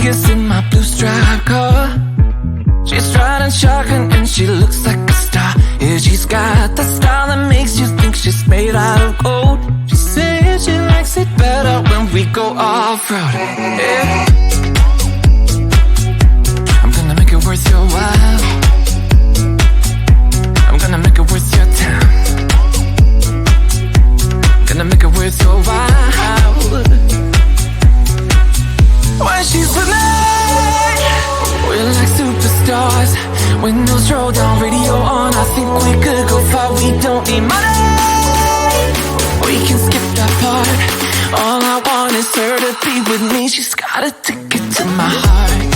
Vegas in my blue striped car. She's riding shotgun and she looks like a star. Yeah, she's got the style that makes you think she's made out of gold. She says she likes it better when we go off-road. Yeah. I'm gonna make it worth your while. I'm gonna make it worth your time. Gonna make it worth your while. When she's with me, we're like superstars. Windows roll down, radio on. I think we could go far. We don't need money. We can skip that part. All I want is her to be with me. She's got a ticket to my heart.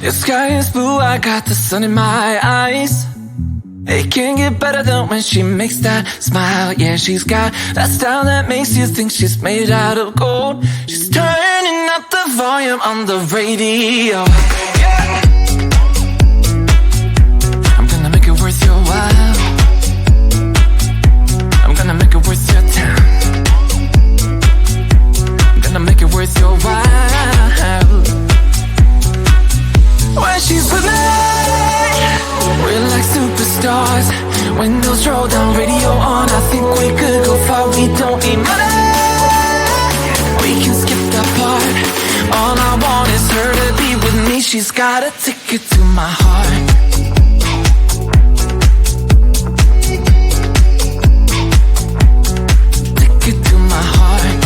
The sky is blue, I got the sun in my eyes. It can't get better than when she makes that smile. Yeah, she's got that style that makes you think she's made out of gold. She's turning up the volume on the radio. Yeah. I'm gonna make it worth your while. I'm gonna make it worth your time. I'm gonna make it worth your while. When she's with me, we're like superstars. Windows roll down, radio on. I think we could go far. We don't need money. We can skip that part. All I want is her to be with me. She's got a ticket to my heart. Ticket to my heart.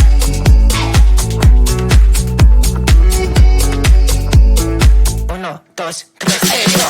Uno, dos, tres, esto.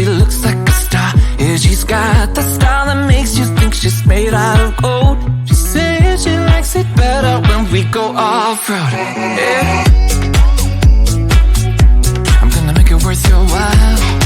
She looks like a star. Yeah, she's got the style that makes you think she's made out of gold. She says she likes it better when we go off-road. Yeah. I'm gonna make it worth your while.